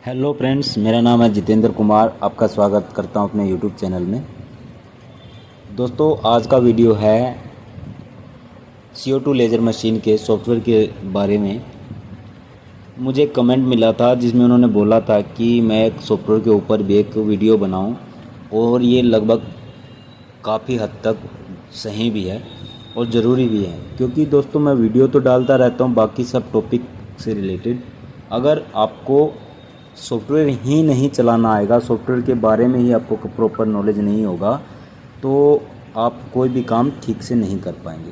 Hello friends, मेरा नाम है जितेंद्र कुमार। आपका स्वागत करता हूं अपने यूट्यूब चैनल में। दोस्तों, आज का वीडियो है CO2 लेज़र मशीन के सॉफ्टवेयर के बारे में। मुझे कमेंट मिला था जिसमें उन्होंने बोला था कि मैं एक सॉफ्टवेयर के ऊपर भी एक वीडियो बनाऊं, और ये लगभग काफ़ी हद तक सही भी है और ज़रूरी भी है, क्योंकि दोस्तों मैं वीडियो तो डालता रहता हूं बाकी सब टॉपिक से रिलेटेड। अगर आपको सॉफ्टवेयर ही नहीं चलाना आएगा, सॉफ्टवेयर के बारे में ही आपको प्रॉपर नॉलेज नहीं होगा, तो आप कोई भी काम ठीक से नहीं कर पाएंगे।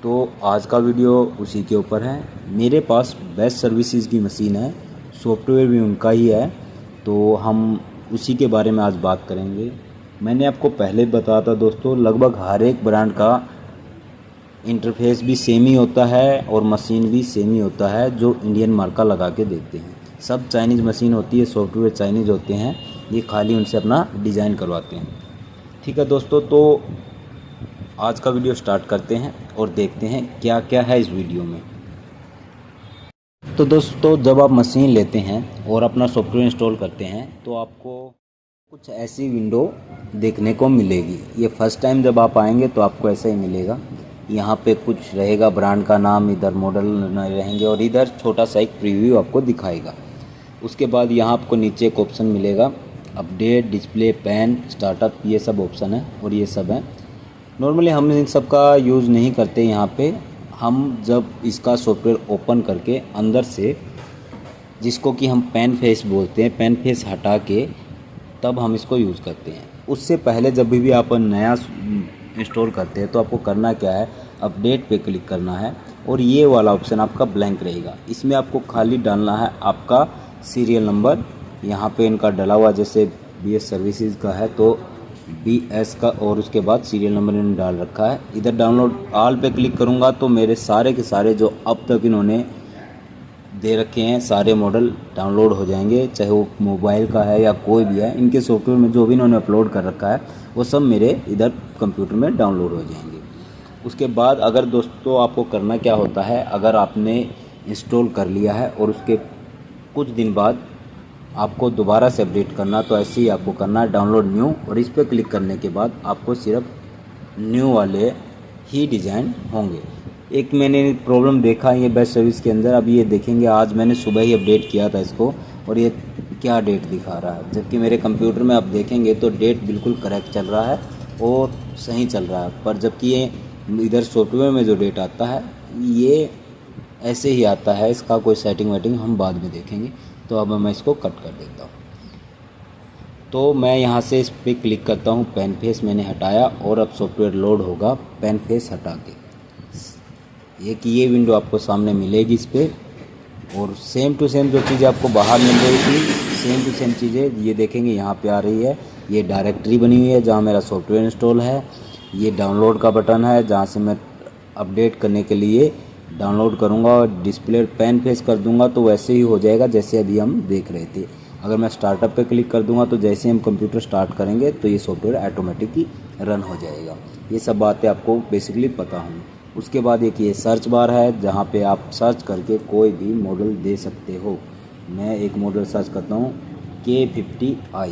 तो आज का वीडियो उसी के ऊपर है। मेरे पास बेस्ट सर्विसेज की मशीन है, सॉफ्टवेयर भी उनका ही है, तो हम उसी के बारे में आज बात करेंगे। मैंने आपको पहले बताया था दोस्तों, लगभग हर एक ब्रांड का इंटरफेस भी सेम ही होता है और मशीन भी सेम ही होता है, जो इंडियन मार्का लगा के देखते हैं। सब चाइनीज़ मशीन होती है, सॉफ्टवेयर चाइनीज़ होते हैं, ये खाली उनसे अपना डिज़ाइन करवाते हैं। ठीक है दोस्तों, तो आज का वीडियो स्टार्ट करते हैं और देखते हैं क्या क्या है इस वीडियो में। तो दोस्तों, जब आप मशीन लेते हैं और अपना सॉफ्टवेयर इंस्टॉल करते हैं तो आपको कुछ ऐसी विंडो देखने को मिलेगी। ये फर्स्ट टाइम जब आप आएंगे तो आपको ऐसा ही मिलेगा। यहाँ पे कुछ रहेगा ब्रांड का नाम, इधर मॉडल रहेंगे और इधर छोटा सा एक प्रीव्यू आपको दिखाएगा। उसके बाद यहाँ आपको नीचे एक ऑप्शन मिलेगा, अपडेट, डिस्प्ले, पैन, स्टार्टअप, ये सब ऑप्शन है और ये सब है। नॉर्मली हम इन सब का यूज़ नहीं करते। यहाँ पे हम जब इसका सॉफ्टवेयर ओपन करके अंदर से, जिसको कि हम पेन फेस बोलते हैं, पेन फेस हटा के तब हम इसको यूज़ करते हैं। उससे पहले जब भी आप नया इंस्टॉल करते हैं तो आपको करना क्या है, अपडेट पे क्लिक करना है और ये वाला ऑप्शन आपका ब्लैंक रहेगा। इसमें आपको खाली डालना है आपका सीरियल नंबर। यहाँ पे इनका डला हुआ, जैसे BS सर्विसेज का है तो BS का, और उसके बाद सीरियल नंबर इन्होंने डाल रखा है। इधर डाउनलोड ऑल पे क्लिक करूँगा तो मेरे सारे के सारे जो अब तक इन्होंने दे रखे हैं सारे मॉडल डाउनलोड हो जाएंगे, चाहे वो मोबाइल का है या कोई भी है। इनके सॉफ्टवेयर में जो भी इन्होंने अपलोड कर रखा है वो सब मेरे इधर कंप्यूटर में डाउनलोड हो जाएंगे। उसके बाद अगर दोस्तों आपको करना क्या होता है, अगर आपने इंस्टॉल कर लिया है और उसके कुछ दिन बाद आपको दोबारा से अपडेट करना, तो ऐसे ही आपको करना है, डाउनलोड न्यू, और इस पर क्लिक करने के बाद आपको सिर्फ न्यू वाले ही डिज़ाइन होंगे। एक मैंने प्रॉब्लम देखा ये बेस्ट सर्विस के अंदर। अब ये देखेंगे, आज मैंने सुबह ही अपडेट किया था इसको और ये क्या डेट दिखा रहा है, जबकि मेरे कंप्यूटर में आप देखेंगे तो डेट बिल्कुल करेक्ट चल रहा है और सही चल रहा है। पर जबकि ये इधर सॉफ्टवेयर में जो डेट आता है ये ऐसे ही आता है, इसका कोई सेटिंग वेटिंग हम बाद में देखेंगे। तो अब मैं इसको कट कर देता हूँ। तो मैं यहाँ से इस पर क्लिक करता हूँ, पेन फेस मैंने हटाया और अब सॉफ्टवेयर लोड होगा पेन फेस हटा के। ये विंडो आपको सामने मिलेगी इस पर, और सेम टू सेम जो चीज़ें आपको बाहर मिल रही थी, सेम टू सेम चीज़ें ये देखेंगे यहाँ पे आ रही है। ये डायरेक्टरी बनी हुई है जहाँ मेरा सॉफ्टवेयर इंस्टॉल है। ये डाउनलोड का बटन है जहाँ से मैं अपडेट करने के लिए डाउनलोड करूँगा और डिस्प्ले पेन फेस कर दूँगा तो वैसे ही हो जाएगा जैसे अभी हम देख रहे थे। अगर मैं स्टार्टअप पे क्लिक कर दूँगा तो जैसे हम कंप्यूटर स्टार्ट करेंगे तो ये सॉफ्टवेयर ऑटोमेटिक ही रन हो जाएगा। ये सब बातें आपको बेसिकली पता होंगी। उसके बाद एक ये सर्च बार है जहाँ पे आप सर्च करके कोई भी मॉडल दे सकते हो। मैं एक मॉडल सर्च करता हूँ, K50i।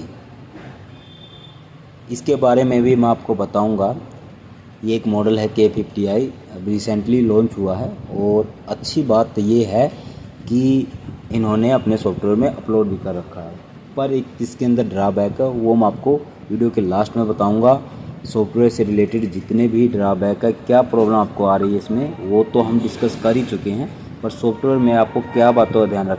इसके बारे में भी मैं आपको बताऊँगा। ये एक मॉडल है K50i, अब रिसेंटली लॉन्च हुआ है, और अच्छी बात ये है कि इन्होंने अपने सॉफ्टवेयर में अपलोड भी कर रखा है। पर एक इसके अंदर ड्रॉबैक है, वो मैं आपको वीडियो के लास्ट में बताऊंगा। सॉफ्टवेयर से रिलेटेड जितने भी ड्रॉबैक है, क्या प्रॉब्लम आपको आ रही है इसमें, वो तो हम डिस्कस कर ही चुके हैं। पर सॉफ्टवेयर में आपको क्या बातों का ध्यान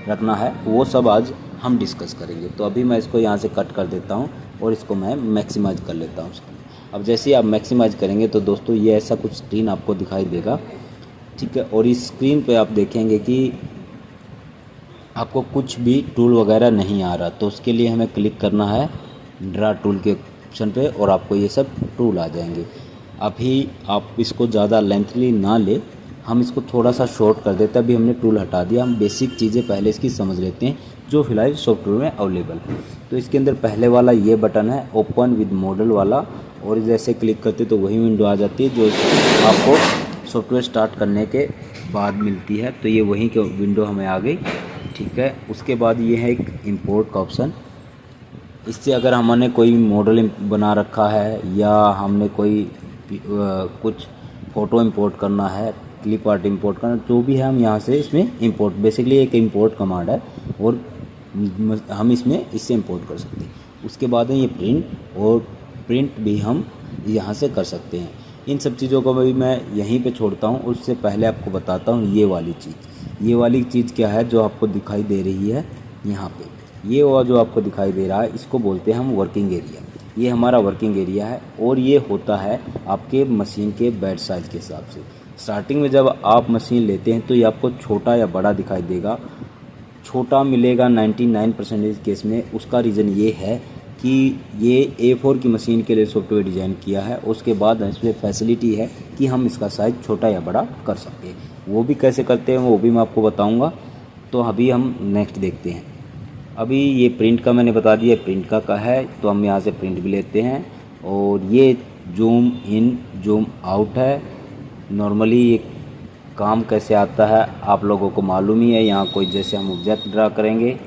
रखना है वो सब आज हम डिस्कस करेंगे। तो अभी मैं इसको यहाँ से कट कर देता हूँ और इसको मैं मैक्सिमाइज़ कर लेता हूँ। अब जैसे ही आप मैक्सिमाइज़ करेंगे तो दोस्तों ये ऐसा कुछ स्क्रीन आपको दिखाई देगा, ठीक है। और इस स्क्रीन पे आप देखेंगे कि आपको कुछ भी टूल वगैरह नहीं आ रहा, तो उसके लिए हमें क्लिक करना है ड्रा टूल के ऑप्शन पे और आपको ये सब टूल आ जाएंगे। अभी आप इसको ज़्यादा लेंथली ना ले, हम इसको थोड़ा सा शॉर्ट कर देते हैं। अभी हमने टूल हटा दिया, हम बेसिक चीज़ें पहले इसकी समझ लेते हैं जो फिलहाल सॉफ्टवेयर में अवेलेबल है। तो इसके अंदर पहले वाला ये बटन है ओपन विद मॉडल वाला, और जैसे क्लिक करते तो वही विंडो आ जाती है जो आपको सॉफ्टवेयर स्टार्ट करने के बाद मिलती है। तो ये वहीं की विंडो हमें आ गई, ठीक है। उसके बाद ये है एक इंपोर्ट का ऑप्शन। इससे अगर हमने कोई मॉडल बना रखा है या हमने कोई कुछ फ़ोटो इंपोर्ट करना है, क्लिप आर्ट इंपोर्ट करना, जो भी है हम यहाँ से इसमें इंपोर्ट, बेसिकली एक इंपोर्ट कमांड है और हम इससे इंपोर्ट कर सकते हैं। उसके बाद है ये प्रिंट, और प्रिंट भी हम यहाँ से कर सकते हैं। इन सब चीज़ों को भी मैं यहीं पे छोड़ता हूँ। उससे पहले आपको बताता हूँ ये वाली चीज़ क्या है जो आपको दिखाई दे रही है यहाँ पे। ये वाला जो आपको दिखाई दे रहा है, इसको बोलते हैं हम वर्किंग एरिया। ये हमारा वर्किंग एरिया है और ये होता है आपके मशीन के बेड साइज़ के हिसाब से। स्टार्टिंग में जब आप मशीन लेते हैं तो ये आपको छोटा या बड़ा दिखाई देगा। छोटा मिलेगा 99% केस में। उसका रीज़न ये है कि ये A4 की मशीन के लिए सॉफ्टवेयर डिज़ाइन किया है। उसके बाद इसमें फैसिलिटी है कि हम इसका साइज़ छोटा या बड़ा कर सकते हैं। वो भी कैसे करते हैं वो भी मैं आपको बताऊंगा। तो अभी हम नेक्स्ट देखते हैं। अभी ये प्रिंट का मैंने बता दिया, प्रिंट का है, तो हम यहाँ से प्रिंट भी लेते हैं। और ये जूम इन जूम आउट है। नॉर्मली ये काम कैसे आता है आप लोगों को मालूम ही है। यहाँ कोई जैसे हम ऑब्जेक्ट ड्रा करेंगे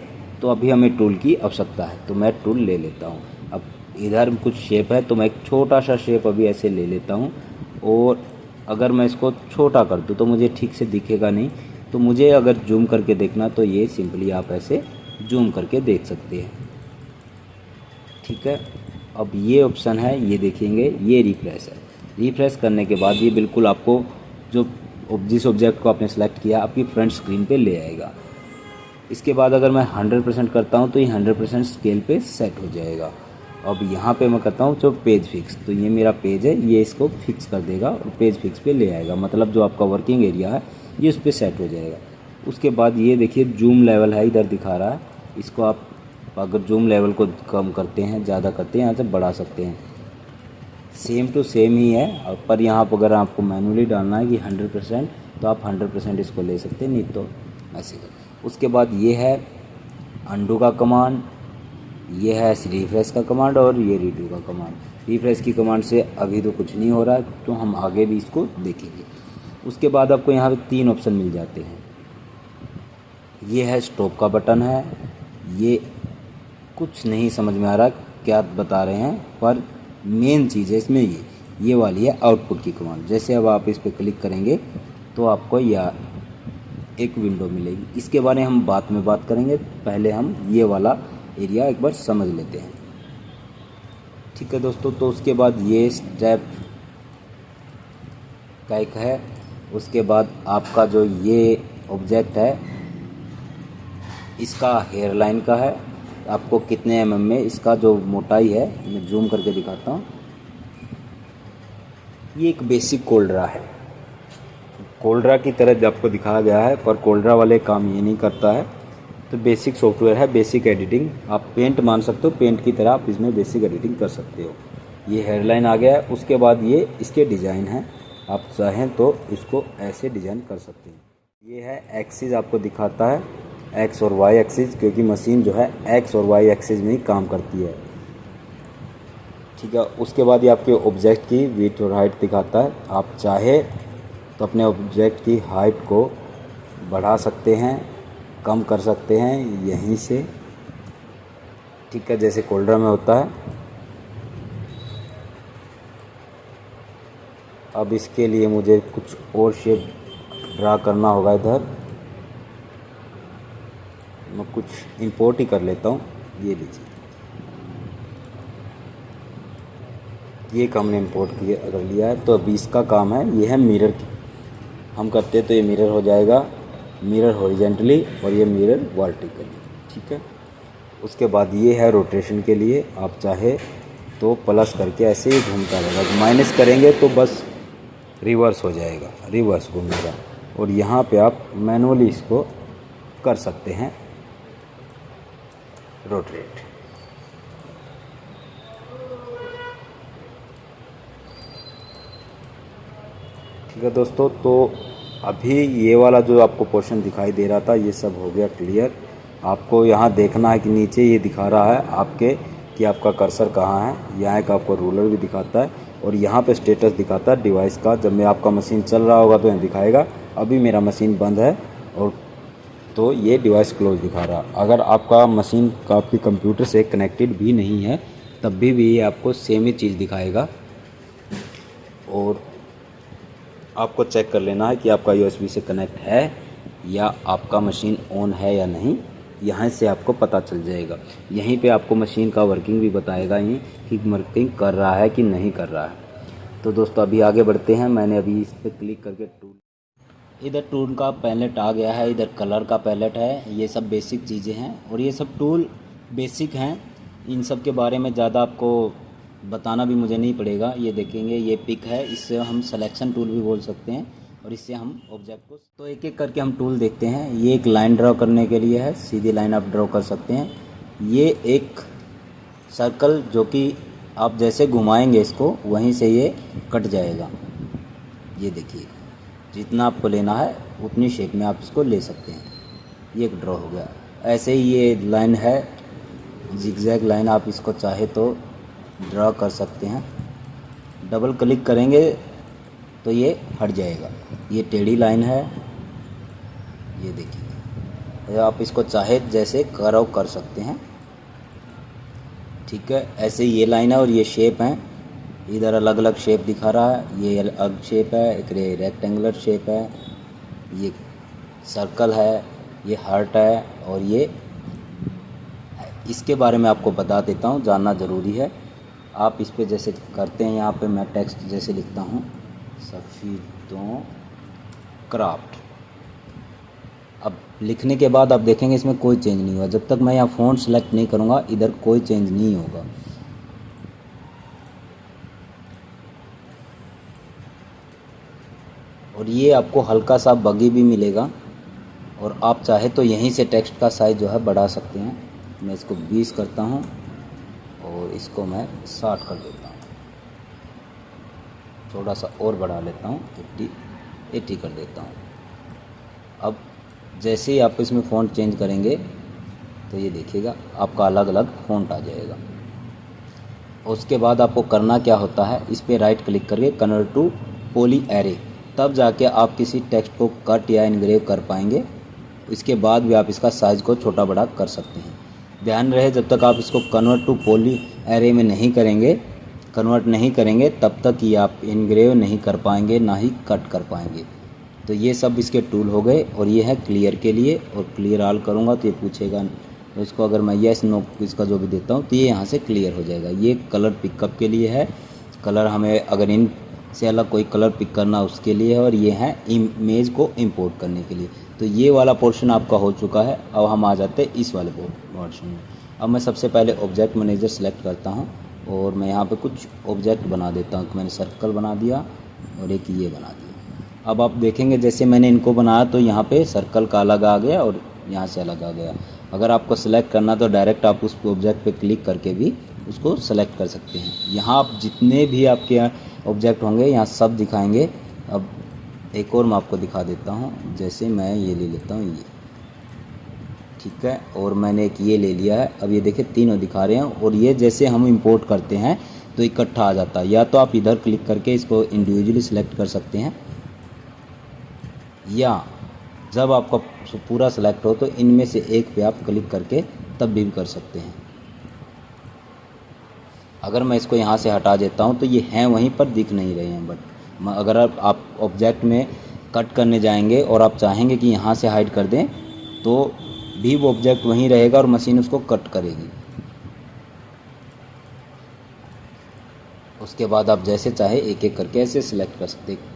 तो अभी हमें टूल की आवश्यकता है, तो मैं टूल ले लेता हूँ। अब इधर कुछ शेप है तो मैं एक छोटा सा शेप अभी ऐसे ले लेता हूँ। और अगर मैं इसको छोटा कर दूँ तो मुझे ठीक से दिखेगा नहीं, तो मुझे अगर जूम करके देखना तो ये सिंपली आप ऐसे जूम करके देख सकते हैं। ठीक है। अब ये ऑप्शन है, ये देखेंगे, ये रिफ्रेश है। रिफ्रेश करने के बाद ये बिल्कुल आपको जिस ऑब्जेक्ट को आपने सेलेक्ट किया आपकी फ्रंट स्क्रीन पे ले आएगा। इसके बाद अगर मैं 100% करता हूँ तो ये 100% स्केल पे सेट हो जाएगा। अब यहाँ पे मैं करता हूँ जो पेज फिक्स, तो ये मेरा पेज है, ये इसको फिक्स कर देगा और पेज फिक्स पे ले आएगा। मतलब जो आपका वर्किंग एरिया है ये उस पर सेट हो जाएगा। उसके बाद ये देखिए जूम लेवल है, इधर दिखा रहा है। इसको आप अगर जूम लेवल को कम करते हैं, ज़्यादा करते हैं, यहाँ से बढ़ा सकते हैं। सेम टू सेम ही है, पर यहाँ पर अगर आपको मैनुअली डालना है कि 100% तो आप 100% इसको ले सकते हैं, नहीं तो ऐसे कर। उसके बाद ये है अंडू का कमांड, ये है रिफ्रेश का कमांड और ये रीडू का कमांड। रिफ्रेश की कमांड से अभी तो कुछ नहीं हो रहा है, तो हम आगे भी इसको देखेंगे। उसके बाद आपको यहाँ पे 3 ऑप्शन मिल जाते हैं। ये है स्टॉप का बटन है। ये कुछ नहीं समझ में आ रहा क्या बता रहे हैं, पर मेन चीज़ है इसमें ये वाली है आउटपुट की कमांड। जैसे अब आप इस पर क्लिक करेंगे तो आपको यह एक विंडो मिलेगी। इसके बारे में हम बाद में बात करेंगे, पहले हम ये वाला एरिया एक बार समझ लेते हैं। ठीक है दोस्तों, तो उसके बाद ये स्टेप का एक है। उसके बाद आपका जो ये ऑब्जेक्ट है इसका हेयर लाइन का है, आपको कितने mm में इसका जो मोटाई है, मैं जूम करके दिखाता हूँ। ये एक बेसिक कोल्ड्रा है, कोल्ड्रा की तरह आपको दिखाया गया है, पर कोल्ड्रा वाले काम ये नहीं करता है। तो बेसिक सॉफ्टवेयर है, बेसिक एडिटिंग आप पेंट मान सकते हो, पेंट की तरह आप इसमें बेसिक एडिटिंग कर सकते हो। ये हेयरलाइन आ गया है। उसके बाद ये इसके डिज़ाइन है, आप चाहें तो इसको ऐसे डिज़ाइन कर सकते हैं। ये है एक्सिस, आपको दिखाता है एक्स और वाई एक्सिस, क्योंकि मशीन जो है एक्स और वाई एक्सिस में ही काम करती है। ठीक है। उसके बाद ये आपके ऑब्जेक्ट की विड्थ और हाइट दिखाता है। आप चाहे तो अपने ऑब्जेक्ट की हाइट को बढ़ा सकते हैं, कम कर सकते हैं यहीं से। ठीक है, जैसे कोल्ड्रा में होता है। अब इसके लिए मुझे कुछ और शेप ड्रा करना होगा। इधर मैं कुछ इंपोर्ट ही कर लेता हूँ। ये लीजिए, ये काम हमने इंपोर्ट कर लिया है। तो अभी इसका काम है, ये है मिरर की। हम करते हैं तो ये मिरर हो जाएगा, मिरर हॉरिजेंटली और ये मिरर वर्टिकली। ठीक है। उसके बाद ये है रोटेशन के लिए, आप चाहे तो प्लस करके ऐसे ही घूमता रहेगा। माइनस करेंगे तो बस रिवर्स हो जाएगा, रिवर्स घूमेगा। और यहाँ पे आप मैनुअली इसको कर सकते हैं रोटेट। ठीक है दोस्तों, तो अभी ये वाला जो आपको पोर्शन दिखाई दे रहा था ये सब हो गया क्लियर। आपको यहाँ देखना है कि नीचे ये दिखा रहा है आपके कि आपका कर्सर कहाँ है। यहाँ एक आपको रूलर भी दिखाता है और यहाँ पे स्टेटस दिखाता है डिवाइस का। जब मैं आपका मशीन चल रहा होगा तो यहाँ दिखाएगा। अभी मेरा मशीन बंद है और तो ये डिवाइस क्लोज दिखा रहा। अगर आपका मशीन का आपके कंप्यूटर से कनेक्टेड भी नहीं है तब भी ये आपको सेम ही चीज़ दिखाएगा। और आपको चेक कर लेना है कि आपका यूएसबी से कनेक्ट है या आपका मशीन ऑन है या नहीं, यहाँ से आपको पता चल जाएगा। यहीं पे आपको मशीन का वर्किंग भी बताएगा ये कि वर्किंग कर रहा है कि नहीं कर रहा है। तो दोस्तों अभी आगे बढ़ते हैं। मैंने अभी इस पर क्लिक करके इधर टूल का पैलेट आ गया है, इधर कलर का पैलेट है। ये सब बेसिक चीज़ें हैं और ये सब टूल बेसिक हैं। इन सब के बारे में ज़्यादा आपको बताना भी मुझे नहीं पड़ेगा। ये देखेंगे ये पिक है, इससे हम सिलेक्शन टूल भी बोल सकते हैं और इससे हम ऑब्जेक्ट को तो एक एक करके हम टूल देखते हैं। ये एक लाइन ड्रॉ करने के लिए है, सीधी लाइन आप ड्रॉ कर सकते हैं। ये एक सर्कल जो कि आप जैसे घुमाएंगे इसको वहीं से ये कट जाएगा। ये देखिए जितना आपको लेना है उतनी शेप में आप इसको ले सकते हैं। ये एक ड्रॉ हो गया। ऐसे ही ये लाइन है, जिगजैग लाइन, आप इसको चाहे तो ड्रॉ कर सकते हैं। डबल क्लिक करेंगे तो ये हट जाएगा। ये टेढ़ी लाइन है, ये देखिए। आप इसको चाहे जैसे कर्व कर सकते हैं, ठीक है। ऐसे ये लाइन है और ये शेप है। इधर अलग अलग शेप दिखा रहा है। ये अलग शेप है, एक रेक्टेंगुलर शेप है, ये सर्कल है, ये हार्ट है और ये इसके बारे में आपको बता देता हूँ, जानना ज़रूरी है। आप इस पे जैसे करते हैं, यहाँ पे मैं टेक्स्ट जैसे लिखता हूँ सफ़ीदों क्राफ्ट। अब लिखने के बाद आप देखेंगे इसमें कोई चेंज नहीं हुआ। जब तक मैं यहाँ फ़ॉन्ट सेलेक्ट नहीं करूँगा इधर कोई चेंज नहीं होगा। और ये आपको हल्का सा बगी भी मिलेगा और आप चाहे तो यहीं से टेक्स्ट का साइज़ जो है बढ़ा सकते हैं। मैं इसको 20 करता हूँ और इसको मैं 60 कर देता हूँ। थोड़ा सा और बढ़ा लेता हूँ, 80 कर देता हूँ। अब जैसे ही आप इसमें फ़ॉन्ट चेंज करेंगे तो ये देखिएगा आपका अलग अलग फ़ॉन्ट आ जाएगा। उसके बाद आपको करना क्या होता है, इस पर राइट क्लिक करके कन्वर्ट टू पॉली एरे, तब जाके आप किसी टेक्स्ट को कट या इनग्रेव कर पाएंगे। इसके बाद भी आप इसका साइज़ को छोटा बड़ा कर सकते हैं। ध्यान रहे जब तक आप इसको कन्वर्ट टू पॉली एरे में नहीं करेंगे, कन्वर्ट नहीं करेंगे, तब तक ये आप इनग्रेव नहीं कर पाएंगे, ना ही कट कर पाएंगे। तो ये सब इसके टूल हो गए। और ये है क्लियर के लिए, और क्लियर ऑल करूँगा तो ये पूछेगा। तो इसको अगर मैं येस नो इसका जो भी देता हूँ तो ये यहाँ से क्लियर हो जाएगा। ये कलर पिकअप के लिए है, कलर हमें अगर इन से अलग कोई कलर पिक करना उसके लिए है। और ये है इमेज को इंपोर्ट करने के लिए। तो ये वाला पोर्शन आपका हो चुका है। अब हम आ जाते हैं इस वाले पोर्शन में। अब मैं सबसे पहले ऑब्जेक्ट मैनेजर सेलेक्ट करता हूँ और मैं यहाँ पे कुछ ऑब्जेक्ट बना देता हूँ। तो मैंने सर्कल बना दिया और एक ये बना दिया। अब आप देखेंगे जैसे मैंने इनको बनाया तो यहाँ पे सर्कल का अलग आ गया और यहाँ से अलग आ गया। अगर आपको सेलेक्ट करना तो डायरेक्ट आप उस ऑब्जेक्ट पे क्लिक करके भी उसको सेलेक्ट कर सकते हैं। यहाँ आप जितने भी आपके ऑब्जेक्ट होंगे यहाँ सब दिखाएंगे। अब एक और मैं आपको दिखा देता हूँ। जैसे मैं ये ले लेता हूँ, ये ठीक है, और मैंने एक ये ले लिया है। अब ये देखिए तीनों दिखा रहे हैं। और ये जैसे हम इंपोर्ट करते हैं तो इकट्ठा आ जाता है। या तो आप इधर क्लिक करके इसको इंडिविजुअली सेलेक्ट कर सकते हैं, या जब आपका पूरा सेलेक्ट हो तो इनमें से एक पे आप क्लिक करके तब भी कर सकते हैं। अगर मैं इसको यहाँ से हटा देता हूँ तो ये हैं वहीं पर दिख नहीं रहे हैं। बट अगर आप ऑब्जेक्ट में कट करने जाएंगे और आप चाहेंगे कि यहाँ से हाइड कर दें तो भी वो ऑब्जेक्ट वहीं रहेगा और मशीन उसको कट करेगी। उसके बाद आप जैसे चाहे एक एक करके ऐसे सिलेक्ट कर सकते हैं।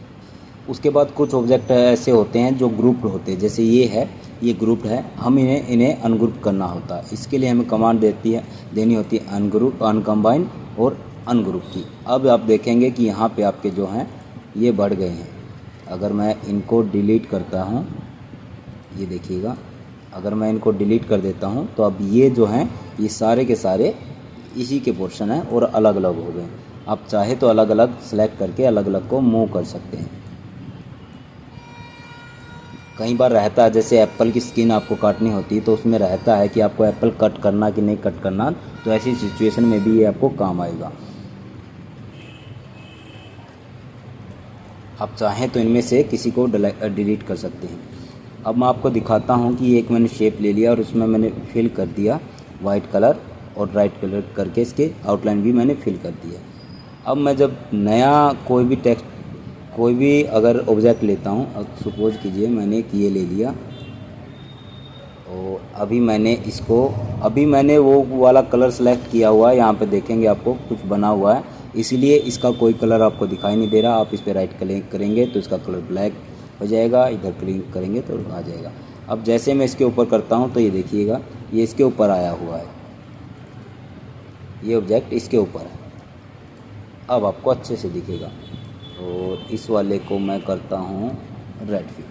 उसके बाद कुछ ऑब्जेक्ट ऐसे होते हैं जो ग्रुप्ड होते हैं। जैसे ये है, ये ग्रुप्ड है, हम इन्हें अनग्रुप करना होता है। इसके लिए हमें कमांड देनी होती है अनग्रुप, अनकम्बाइन और अनग्रुप की। अब आप देखेंगे कि यहाँ पे आपके जो हैं ये बढ़ गए हैं। अगर मैं इनको डिलीट करता हूँ, ये देखिएगा, अगर मैं इनको डिलीट कर देता हूँ तो अब ये जो हैं ये सारे के सारे इसी के पोर्शन हैं और अलग अलग हो गए। आप चाहे तो अलग अलग सेलेक्ट करके अलग अलग को मूव कर सकते हैं। कई बार रहता है जैसे एप्पल की स्किन आपको काटनी होती है तो उसमें रहता है कि आपको एप्पल कट करना कि नहीं कट करना। तो ऐसी सिचुएशन में भी ये आपको काम आएगा। आप चाहें तो इनमें से किसी को डिलीट कर सकते हैं। अब मैं आपको दिखाता हूँ कि एक मैंने शेप ले लिया और उसमें मैंने फिल कर दिया वाइट कलर और राइट कलर करके इसके आउटलाइन भी मैंने फिल कर दिया। अब मैं जब नया कोई भी टेक्स्ट कोई भी अगर ऑब्जेक्ट लेता हूँ, अब सपोज कीजिए मैंने एक ये ले लिया और अभी मैंने वो वाला कलर सेलेक्ट किया हुआ है। यहाँ पे देखेंगे आपको कुछ बना हुआ है, इसीलिए इसका कोई कलर आपको दिखाई नहीं दे रहा। आप इस पर राइट क्लिक करेंगे तो इसका कलर ब्लैक हो जाएगा, इधर क्लिक करेंगे तो आ जाएगा। अब जैसे मैं इसके ऊपर करता हूँ तो ये देखिएगा ये इसके ऊपर आया हुआ है, ये ऑब्जेक्ट इसके ऊपर है। अब आपको अच्छे से दिखेगा। और इस वाले को मैं करता हूँ रेड फिल,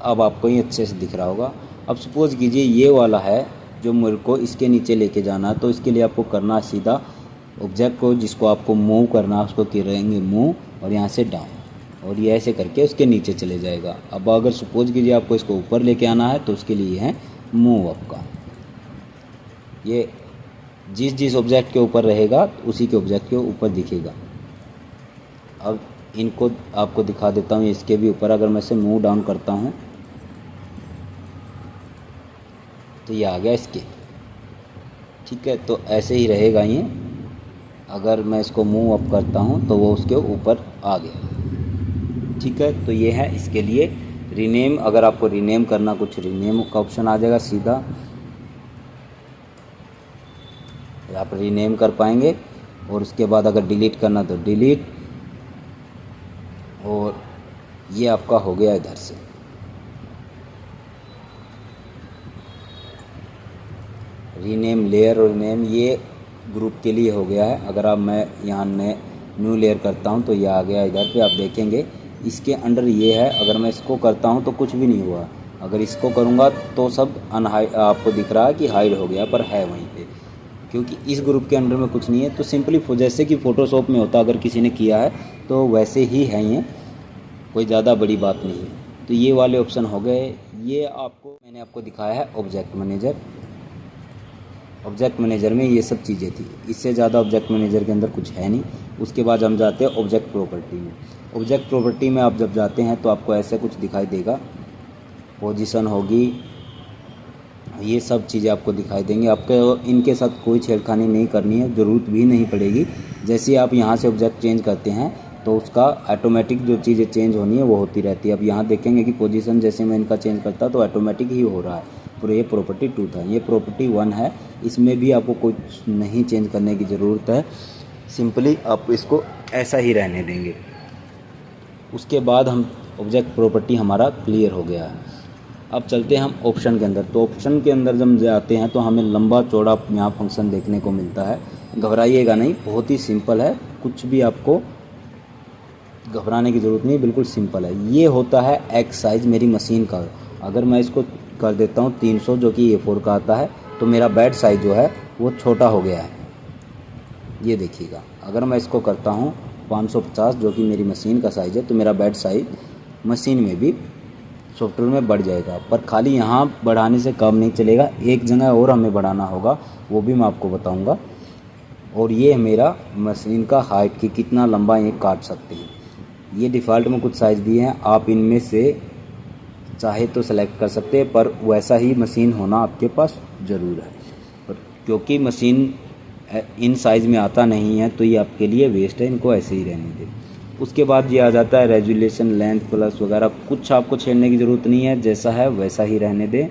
अब आपको ये अच्छे से दिख रहा होगा। अब सपोज़ कीजिए ये वाला है जो मेरे को इसके नीचे लेके जाना है, तो इसके लिए आपको करना है सीधा ऑब्जेक्ट को जिसको आपको मूव करना है उसको करेंगे मूव और यहाँ से डाउन, और ये ऐसे करके उसके नीचे चले जाएगा। अब अगर सपोज़ कीजिए आपको इसको ऊपर लेके आना है तो उसके लिए है मूव आपका, ये जिस ऑब्जेक्ट के ऊपर रहेगा उसी के ऑब्जेक्ट के ऊपर दिखेगा। अब इनको आपको दिखा देता हूँ, इसके भी ऊपर अगर मैं इसे मूव डाउन करता हूँ तो ये आ गया इसके, ठीक है। तो ऐसे ही रहेगा ये, अगर मैं इसको मूव अप करता हूँ तो वो उसके ऊपर आ गया, ठीक है। तो ये है इसके लिए रीनेम, अगर आपको रीनेम करना कुछ रीनेम का ऑप्शन आ जाएगा सीधा, आप रीनेम कर पाएंगे। और उसके बाद अगर डिलीट करना तो डिलीट, और ये आपका हो गया इधर से। रीनेम लेयर और रीनेम ये ग्रुप के लिए हो गया है। अगर आप मैं यहाँ न्यू लेयर करता हूँ तो ये आ गया इधर पे, आप देखेंगे इसके अंडर ये है। अगर मैं इसको करता हूँ तो कुछ भी नहीं हुआ, अगर इसको करूँगा तो सब अनहाइड आपको दिख रहा है कि हाइड हो गया, पर है वहीं पे, क्योंकि इस ग्रुप के अंडर में कुछ नहीं है। तो सिंपली जैसे कि फ़ोटोशॉप में होता अगर किसी ने किया है तो वैसे ही है, ये कोई ज़्यादा बड़ी बात नहीं है। तो ये वाले ऑप्शन हो गए। ये मैंने आपको दिखाया है ऑब्जेक्ट मैनेजर। ऑब्जेक्ट मैनेजर में ये सब चीज़ें थी, इससे ज़्यादा ऑब्जेक्ट मैनेजर के अंदर कुछ है नहीं। उसके बाद हम जाते हैं ऑब्जेक्ट प्रॉपर्टी में। ऑब्जेक्ट प्रॉपर्टी में आप जब जाते हैं तो आपको ऐसे कुछ दिखाई देगा, पोजीशन होगी, ये सब चीज़ें आपको दिखाई देंगी। आपको इनके साथ कोई छेड़खानी नहीं करनी है, ज़रूरत भी नहीं पड़ेगी। जैसे आप यहाँ से ऑब्जेक्ट चेंज करते हैं तो उसका ऑटोमेटिक जो चीज़ें चेंज होनी है वो होती रहती है। अब यहाँ देखेंगे कि पोजीशन जैसे मैं इनका चेंज करता तो ऑटोमेटिक ही हो रहा है। और ये प्रॉपर्टी 2 था, ये प्रॉपर्टी 1 है, इसमें भी आपको कुछ नहीं चेंज करने की ज़रूरत है, सिंपली आप इसको ऐसा ही रहने देंगे। उसके बाद हम ऑब्जेक्ट प्रॉपर्टी हमारा क्लियर हो गया है। अब चलते हैं हम ऑप्शन के अंदर। तो ऑप्शन के अंदर जब जाते हैं तो हमें लंबा चौड़ा यहाँ फंक्शन देखने को मिलता है। घबराइएगा नहीं, बहुत ही सिंपल है, कुछ भी आपको घबराने की ज़रूरत नहीं, बिल्कुल सिंपल है। ये होता है एक्स साइज़ मेरी मशीन का। अगर मैं इसको कर देता हूँ 300 जो कि A4 का आता है, तो मेरा बेड साइज़ जो है वो छोटा हो गया है, ये देखिएगा। अगर मैं इसको करता हूँ 550 जो कि मेरी मशीन का साइज़ है, तो मेरा बेड साइज़ मशीन में भी सॉफ्टवेयर में बढ़ जाएगा। पर खाली यहाँ बढ़ाने से काम नहीं चलेगा, एक जगह और हमें बढ़ाना होगा, वो भी मैं आपको बताऊँगा। और ये मेरा मशीन का हाइट कि कितना लंबा ये काट सकते हैं। ये डिफ़ॉल्ट में कुछ साइज़ दिए हैं, आप इनमें से चाहे तो सेलेक्ट कर सकते हैं, पर वैसा ही मशीन होना आपके पास ज़रूर है। पर क्योंकि मशीन इन साइज़ में आता नहीं है तो ये आपके लिए वेस्ट है, इनको ऐसे ही रहने दें। उसके बाद ये आ जाता है रेजोल्यूशन, लेंथ प्लस वगैरह, कुछ आपको छेड़ने की ज़रूरत नहीं है, जैसा है वैसा ही रहने दें।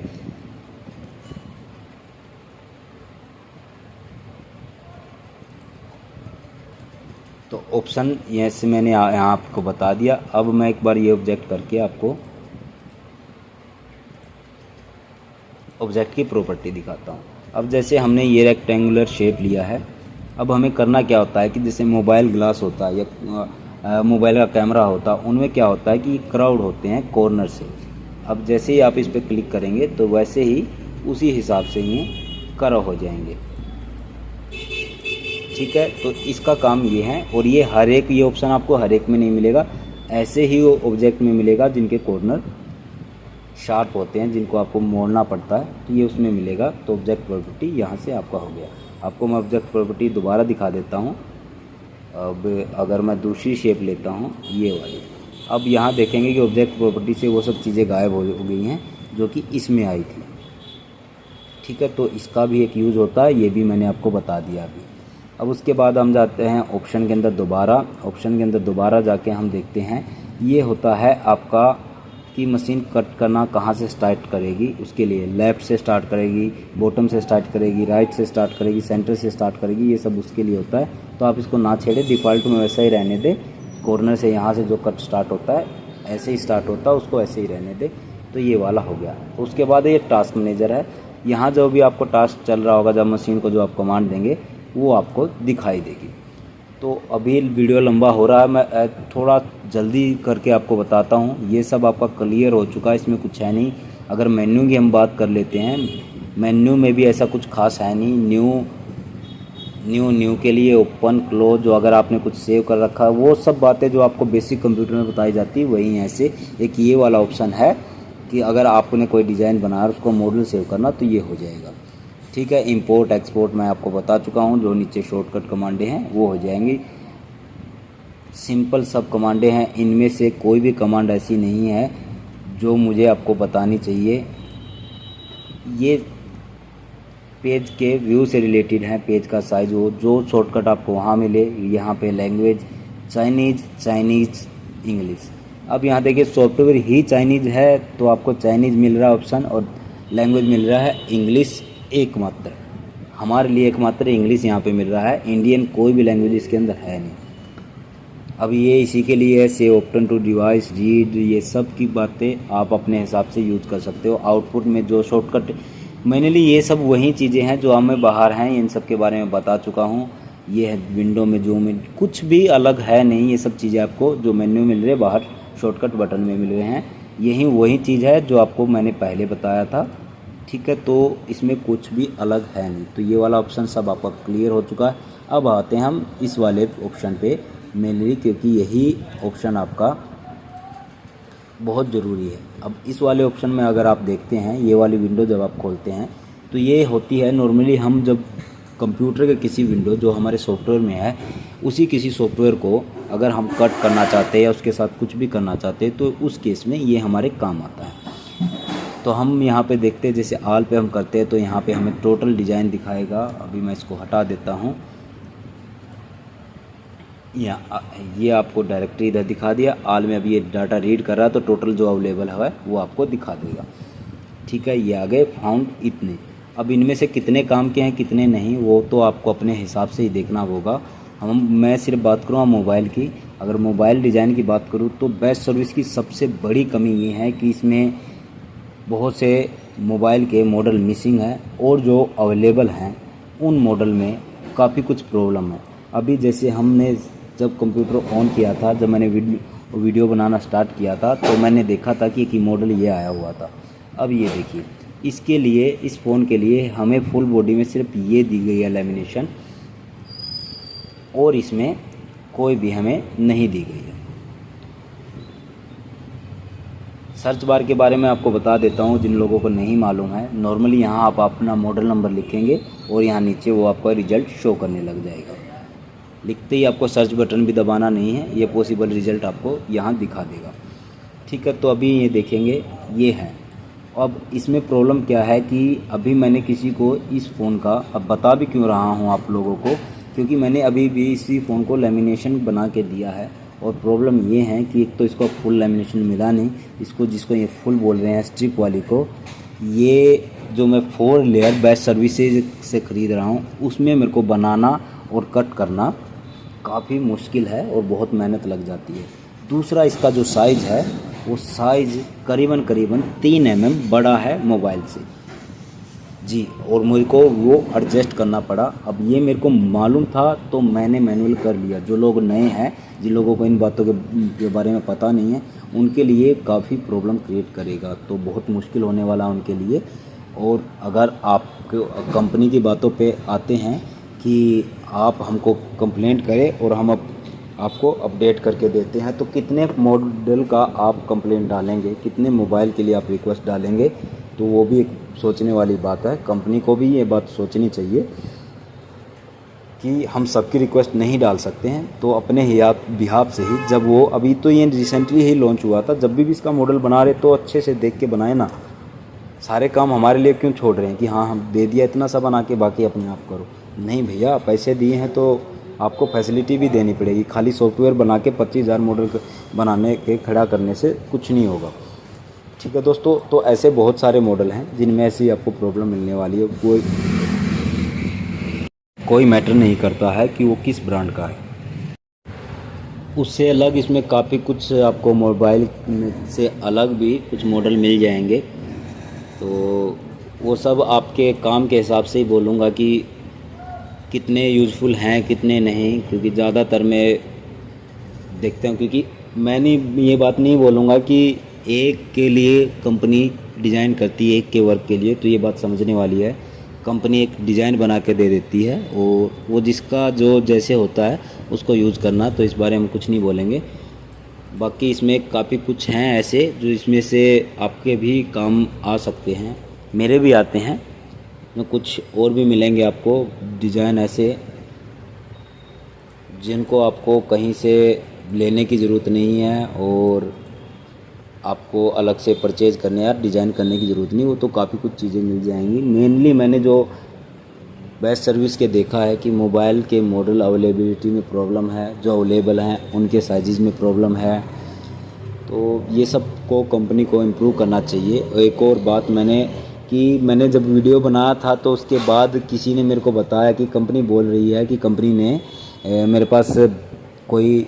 तो ऑप्शन ये से मैंने यहाँ आपको बता दिया। अब मैं एक बार ये ऑब्जेक्ट करके आपको ऑब्जेक्ट की प्रॉपर्टी दिखाता हूँ। अब जैसे हमने ये रेक्टेंगुलर शेप लिया है, अब हमें करना क्या होता है कि जैसे मोबाइल ग्लास होता है या मोबाइल का कैमरा होता है, उनमें क्या होता है कि क्राउड होते हैं कॉर्नर से। अब जैसे ही आप इस पर क्लिक करेंगे तो वैसे ही उसी हिसाब से ये कर्व हो जाएंगे, ठीक है। तो इसका काम ये है। और ये हर एक, ये ऑप्शन आपको हर एक में नहीं मिलेगा, ऐसे ही वो ऑब्जेक्ट में मिलेगा जिनके कॉर्नर शार्प होते हैं, जिनको आपको मोड़ना पड़ता है, तो ये उसमें मिलेगा। तो ऑब्जेक्ट प्रॉपर्टी यहाँ से आपका हो गया। आपको मैं ऑब्जेक्ट प्रॉपर्टी दोबारा दिखा देता हूँ। अब अगर मैं दूसरी शेप लेता हूँ ये वाली, अब यहाँ देखेंगे कि ऑब्जेक्ट प्रॉपर्टी से वो सब चीज़ें गायब हो गई हैं। जो कि इसमें आई थी। ठीक है, तो इसका भी एक यूज़ होता है, ये भी मैंने आपको बता दिया अभी। अब उसके बाद हम जाते हैं ऑप्शन के अंदर दोबारा जाके हम देखते हैं ये होता है आपका कि मशीन कट करना कहाँ से स्टार्ट करेगी। उसके लिए लेफ़्ट से स्टार्ट करेगी, बॉटम से स्टार्ट करेगी, राइट से स्टार्ट करेगी, सेंटर से स्टार्ट करेगी, ये सब उसके लिए होता है। तो आप इसको ना छेड़े, डिफ़ॉल्ट में वैसा ही रहने दें। कॉर्नर से यहाँ से जो कट स्टार्ट होता है ऐसे ही स्टार्ट होता है, उसको ऐसे ही रहने दें। तो ये वाला हो गया। उसके बाद ये टास्क मैनेजर है। यहाँ जो भी आपको टास्क चल रहा होगा, जब मशीन को जो आप कमांड देंगे वो आपको दिखाई देगी। तो अभी वीडियो लंबा हो रहा है, मैं थोड़ा जल्दी करके आपको बताता हूँ। ये सब आपका क्लियर हो चुका है, इसमें कुछ है नहीं। अगर मेन्यू की हम बात कर लेते हैं, मेन्यू में भी ऐसा कुछ खास है नहीं। न्यू के लिए ओपन क्लोज, जो अगर आपने कुछ सेव कर रखा है वो सब बातें जो आपको बेसिक कंप्यूटर में बताई जाती है वही हैं। ऐसे एक ये वाला ऑप्शन है कि अगर आपने कोई डिज़ाइन बनाया उसको मॉडल सेव करना तो ये हो जाएगा। ठीक है, इंपोर्ट एक्सपोर्ट मैं आपको बता चुका हूँ। जो नीचे शॉर्टकट कमांडें हैं वो हो जाएंगी। सिंपल सब कमांडें हैं, इनमें से कोई भी कमांड ऐसी नहीं है जो मुझे आपको बतानी चाहिए। ये पेज के व्यू से रिलेटेड है, पेज का साइज हो, जो शॉर्टकट आपको वहाँ मिले। यहाँ पे लैंग्वेज चाइनीज़ इंग्लिश। अब यहाँ देखिए सॉफ्टवेयर ही चाइनीज़ है तो आपको चाइनीज़ मिल रहा है ऑप्शन, और लैंग्वेज मिल रहा है इंग्लिश एकमात्र। हमारे लिए एकमात्र इंग्लिश यहाँ पे मिल रहा है, इंडियन कोई भी लैंग्वेज इसके अंदर है नहीं। अब ये इसी के लिए है से ओपन टू डिवाइस रीड, ये सब की बातें आप अपने हिसाब से यूज़ कर सकते हो। आउटपुट में जो शॉर्टकट मैंने ली, ये सब वही चीज़ें हैं जो हमें बाहर हैं, इन सब के बारे में बता चुका हूँ। ये है विंडो में जूम इन, कुछ भी अलग है नहीं। ये सब चीज़ें आपको जो मेन्यू मिल रहे हैं बाहर शॉर्टकट बटन में मिल रहे हैं, यही वही चीज़ है जो आपको मैंने पहले बताया था। ठीक है, तो इसमें कुछ भी अलग है नहीं। तो ये वाला ऑप्शन सब आपका क्लियर हो चुका है। अब आते हैं हम इस वाले ऑप्शन पे मेनली, क्योंकि यही ऑप्शन आपका बहुत ज़रूरी है। अब इस वाले ऑप्शन में अगर आप देखते हैं, ये वाली विंडो जब आप खोलते हैं तो ये होती है नॉर्मली हम जब कंप्यूटर के किसी विंडो जो हमारे सॉफ्टवेयर में है, उसी किसी सॉफ्टवेयर को अगर हम कट करना चाहते हैं या उसके साथ कुछ भी करना चाहते हैं तो उस केस में ये हमारे काम आता है। तो हम यहाँ पे देखते हैं, जैसे आल पे हम करते हैं तो यहाँ पे हमें टोटल डिज़ाइन दिखाएगा। अभी मैं इसको हटा देता हूँ। ये आपको डायरेक्टरी इधर दिखा दिया। आल में अभी ये डाटा रीड कर रहा है तो टोटल जो अवेलेबल है वो आपको दिखा देगा। ठीक है, ये आ गए फाउंड इतने। अब इनमें से कितने काम के हैं कितने नहीं, वो तो आपको अपने हिसाब से ही देखना होगा। मैं सिर्फ बात करूँ मोबाइल की। अगर मोबाइल डिज़ाइन की बात करूँ तो बेस्ट सर्विस की सबसे बड़ी कमी ये है कि इसमें बहुत से मोबाइल के मॉडल मिसिंग है, और जो अवेलेबल हैं उन मॉडल में काफ़ी कुछ प्रॉब्लम है। अभी जैसे हमने जब कंप्यूटर ऑन किया था, जब मैंने वीडियो बनाना स्टार्ट किया था तो मैंने देखा था कि मॉडल ये आया हुआ था। अब ये देखिए, इसके लिए इस फ़ोन के लिए हमें फुल बॉडी में सिर्फ ये दी गई है लैमिनेशन, और इसमें कोई भी हमें नहीं दी गई है। सर्च बार के बारे में आपको बता देता हूँ जिन लोगों को नहीं मालूम है। नॉर्मली यहाँ आप अपना मॉडल नंबर लिखेंगे और यहाँ नीचे वो आपका रिज़ल्ट शो करने लग जाएगा। लिखते ही आपको सर्च बटन भी दबाना नहीं है, ये पॉसिबल रिज़ल्ट आपको यहाँ दिखा देगा। ठीक है, तो अभी ये देखेंगे ये है। अब इसमें प्रॉब्लम क्या है कि अभी मैंने किसी को इस फ़ोन का, अब बता भी क्यों रहा हूँ आप लोगों को, क्योंकि मैंने अभी भी इसी फ़ोन को लेमिनेशन बना के दिया है। और प्रॉब्लम ये है कि एक तो इसको फुल लेमिनेशन मिला नहीं, इसको जिसको ये फुल बोल रहे हैं स्ट्रिप वाली को, ये जो मैं 4 लेयर बेस्ट सर्विसेज से ख़रीद रहा हूँ उसमें मेरे को बनाना और कट करना काफ़ी मुश्किल है और बहुत मेहनत लग जाती है। दूसरा, इसका जो साइज़ है वो साइज़ करीबन 3 mm बड़ा है मोबाइल से जी, और मुझे को वो एडजस्ट करना पड़ा। अब ये मेरे को मालूम था तो मैंने मैनुअल कर लिया। जो लोग नए हैं, जिन लोगों को इन बातों के बारे में पता नहीं है, उनके लिए काफ़ी प्रॉब्लम क्रिएट करेगा, तो बहुत मुश्किल होने वाला है उनके लिए। और अगर आप कंपनी की बातों पे आते हैं कि आप हमको कंप्लेंट करें और हम आपको अपडेट करके देते हैं, तो कितने मॉडल का आप कंप्लेंट डालेंगे, कितने मोबाइल के लिए आप रिक्वेस्ट डालेंगे, तो वो भी एक सोचने वाली बात है। कंपनी को भी ये बात सोचनी चाहिए कि हम सबकी रिक्वेस्ट नहीं डाल सकते हैं, तो अपने बिहाफ से ही, जब वो अभी तो ये रिसेंटली ही लॉन्च हुआ था, जब भी इसका मॉडल बना रहे तो अच्छे से देख के बनाए ना, सारे काम हमारे लिए क्यों छोड़ रहे हैं कि हाँ हम दे दिया इतना सा बना के बाकी अपने आप करो। नहीं भैया, पैसे दिए हैं तो आपको फैसिलिटी भी देनी पड़ेगी। खाली सॉफ्टवेयर बना के 25,000 मॉडल बनाने के खड़ा करने से कुछ नहीं होगा। ठीक है दोस्तों, तो ऐसे बहुत सारे मॉडल हैं जिनमें ऐसी आपको प्रॉब्लम मिलने वाली है। कोई मैटर नहीं करता है कि वो किस ब्रांड का है। उससे अलग इसमें काफ़ी कुछ आपको मोबाइल से अलग भी कुछ मॉडल मिल जाएंगे, तो वो सब आपके काम के हिसाब से ही बोलूँगा कि कितने यूज़फुल हैं कितने नहीं, क्योंकि ज़्यादातर मैं देखता हूँ, क्योंकि मैंने ये बात नहीं बोलूँगा कि एक के लिए कंपनी डिज़ाइन करती है एक के वर्क के लिए, तो ये बात समझने वाली है। कंपनी एक डिज़ाइन बना के दे देती है और वो जिसका जो जैसे होता है उसको यूज़ करना, तो इस बारे में कुछ नहीं बोलेंगे। बाकी इसमें काफ़ी कुछ हैं ऐसे जो इसमें से आपके भी काम आ सकते हैं, मेरे भी आते हैं। कुछ और भी मिलेंगे आपको डिज़ाइन ऐसे जिनको आपको कहीं से लेने की ज़रूरत नहीं है और आपको अलग से परचेज़ करने या डिज़ाइन करने की ज़रूरत नहीं, वो तो काफ़ी कुछ चीज़ें मिल जाएंगी। मेनली मैंने जो बेस्ट सर्विस के देखा है कि मोबाइल के मॉडल अवेलेबिलिटी में प्रॉब्लम है, जो अवेलेबल हैं उनके साइज़ में प्रॉब्लम है, तो ये सब को कंपनी को इम्प्रूव करना चाहिए। एक और बात मैंने जब वीडियो बनाया था तो उसके बाद किसी ने मेरे को बताया कि कंपनी बोल रही है कि कंपनी ने मेरे पास कोई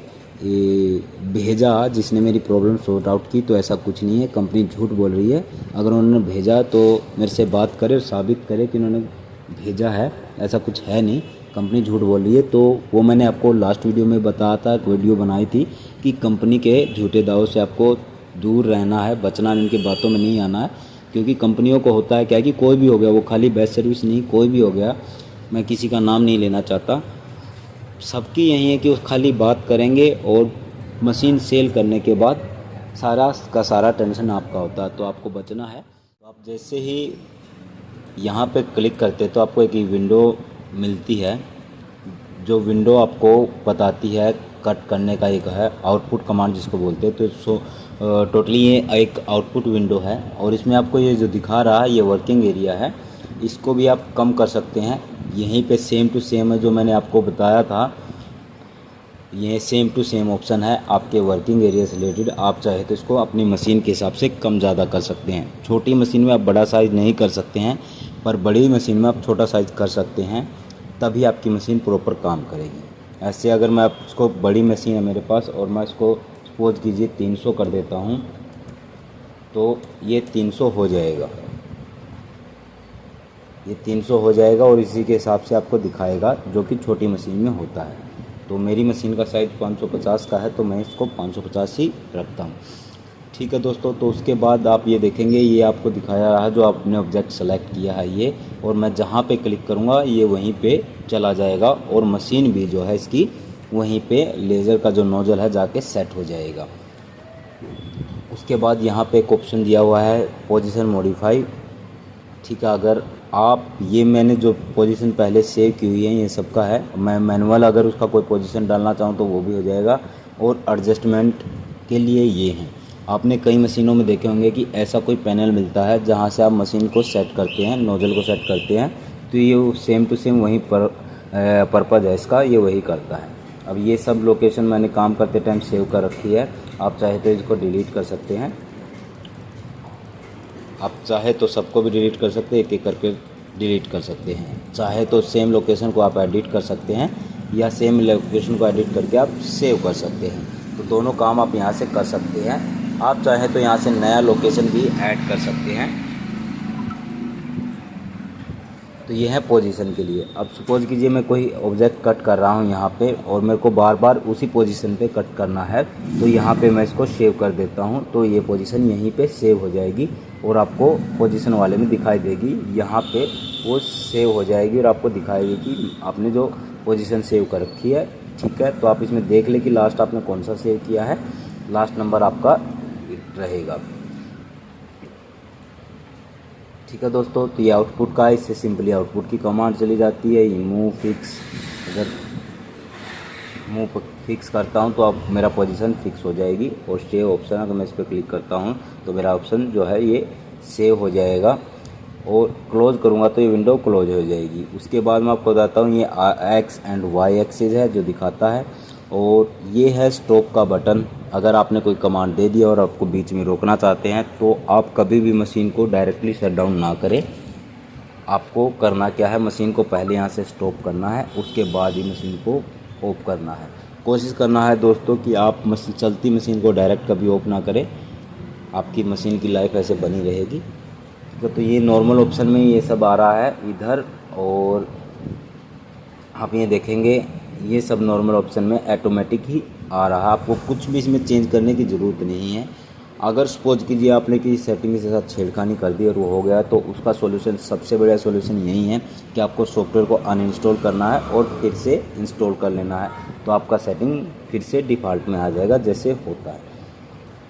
भेजा जिसने मेरी प्रॉब्लम सॉर्ट आउट की, तो ऐसा कुछ नहीं है, कंपनी झूठ बोल रही है। अगर उन्होंने भेजा तो मेरे से बात करे और साबित करे कि उन्होंने भेजा है, ऐसा कुछ है नहीं, कंपनी झूठ बोल रही है। तो वो मैंने आपको लास्ट वीडियो में बताया था, एक वीडियो बनाई थी कि कंपनी के झूठे दावों से आपको दूर रहना है, बचना, इनकी बातों में नहीं आना है, क्योंकि कंपनियों को होता है क्या कि कोई भी हो गया, वो खाली बेस्ट सर्विस नहीं, कोई भी हो गया, मैं किसी का नाम नहीं लेना चाहता, सबकी यही है कि वो खाली बात करेंगे और मशीन सेल करने के बाद सारा का सारा टेंशन आपका होता है, तो आपको बचना है। तो आप जैसे ही यहाँ पे क्लिक करते तो आपको एक विंडो मिलती है, जो विंडो आपको बताती है कट करने का एक है आउटपुट कमांड जिसको बोलते हैं। तो टोटली ये एक आउटपुट विंडो है और इसमें आपको ये जो दिखा रहा है ये वर्किंग एरिया है, इसको भी आप कम कर सकते हैं। यहीं पे सेम टू सेम है जो मैंने आपको बताया था, ये सेम टू सेम ऑप्शन है आपके वर्किंग एरिया से रिलेटेड। आप चाहे तो इसको अपनी मशीन के हिसाब से कम ज़्यादा कर सकते हैं। छोटी मशीन में आप बड़ा साइज़ नहीं कर सकते हैं, पर बड़ी मशीन में आप छोटा साइज़ कर सकते हैं, तभी आपकी मशीन प्रॉपर काम करेगी। ऐसे अगर मैं इसको बड़ी मशीन है मेरे पास और मैं इसको सपोज कीजिए 300 कर देता हूँ, तो ये 300 हो जाएगा, ये 300 हो जाएगा और इसी के हिसाब से आपको दिखाएगा जो कि छोटी मशीन में होता है। तो मेरी मशीन का साइज़ 550 का है, तो मैं इसको 550 ही रखता हूँ। ठीक है दोस्तों, तो उसके बाद आप ये देखेंगे ये आपको दिखाया रहा है जो आपने ऑब्जेक्ट सेलेक्ट किया है ये, और मैं जहाँ पे क्लिक करूँगा ये वहीं पे चला जाएगा और मशीन भी जो है इसकी वहीं पे लेज़र का जो नोज़ल है जाके सेट हो जाएगा। उसके बाद यहाँ पे एक ऑप्शन दिया हुआ है पोजीशन मॉडिफाई। ठीक है, अगर आप ये मैंने जो पोजीशन पहले सेव की हुई है ये सबका है, मैं मैनुअल अगर उसका कोई पोजीशन डालना चाहूँ तो वो भी हो जाएगा। और एडजस्टमेंट के लिए ये हैं, आपने कई मशीनों में देखे होंगे कि ऐसा कोई पैनल मिलता है जहाँ से आप मशीन को सेट करते हैं, नोज़ल को सेट करते हैं, तो ये सेम टू सेम वही पर्पज़ है इसका, ये वही करता है। अब ये सब लोकेशन मैंने काम करते टाइम सेव कर रखी है, आप चाहे तो इसको डिलीट कर सकते हैं, आप चाहे तो सबको भी डिलीट कर सकते हैं, एक एक करके डिलीट कर सकते हैं। चाहे तो सेम लोकेशन को आप एडिट कर सकते हैं या सेम लोकेशन को एडिट करके आप सेव कर सकते हैं, तो दोनों काम आप यहाँ से कर सकते हैं। आप चाहे तो यहाँ से नया लोकेशन भी ऐड कर सकते हैं। तो ये है पोजीशन के लिए। अब सपोज कीजिए मैं कोई ऑब्जेक्ट कट कर रहा हूँ यहाँ पे और मेरे को बार बार उसी पोजीशन पे कट करना है, तो यहाँ पे मैं इसको सेव कर देता हूँ, तो ये पोजीशन यहीं पे सेव हो जाएगी और आपको पोजीशन वाले में दिखाई देगी, यहाँ पे वो सेव हो जाएगी और आपको दिखाएगी कि आपने जो पोजीशन सेव कर रखी है। ठीक है, तो आप इसमें देख लें कि लास्ट आपने कौन सा सेव किया है, लास्ट नंबर आपका रहेगा। ठीक है दोस्तों, तो ये आउटपुट का है, इससे सिंपली आउटपुट की कमांड चली जाती है। ये मूव फिक्स, अगर मूव फिक्स करता हूँ तो अब मेरा पोजीशन फिक्स हो जाएगी। और सेव ऑप्शन अगर मैं इस पर क्लिक करता हूँ तो मेरा ऑप्शन जो है ये सेव हो जाएगा और क्लोज़ करूँगा तो ये विंडो क्लोज हो जाएगी। उसके बाद मैं आपको बताता हूँ ये एक्स एंड वाई एक्सिस है जो दिखाता है, और ये है स्टॉप का बटन। अगर आपने कोई कमांड दे दिया और आपको बीच में रोकना चाहते हैं तो आप कभी भी मशीन को डायरेक्टली शट डाउन ना करें। आपको करना क्या है, मशीन को पहले यहाँ से स्टॉप करना है, उसके बाद ही मशीन को ऑफ करना है। कोशिश करना है दोस्तों कि आप चलती मशीन को डायरेक्ट कभी ऑफ ना करें, आपकी मशीन की लाइफ ऐसे बनी रहेगी। तो ये नॉर्मल ऑप्शन में ये सब आ रहा है इधर, और आप ये देखेंगे ये सब नॉर्मल ऑप्शन में ऑटोमेटिक ही आ रहा है। आपको कुछ भी इसमें चेंज करने की ज़रूरत नहीं है। अगर सपोज कीजिए आपने किसी सेटिंग के साथ छेड़खानी कर दी और वो हो गया, तो उसका सॉल्यूशन, सबसे बड़ा सॉल्यूशन यही है कि आपको सॉफ्टवेयर को अनइंस्टॉल करना है और फिर से इंस्टॉल कर लेना है, तो आपका सेटिंग फिर से डिफ़ॉल्ट में आ जाएगा जैसे होता है।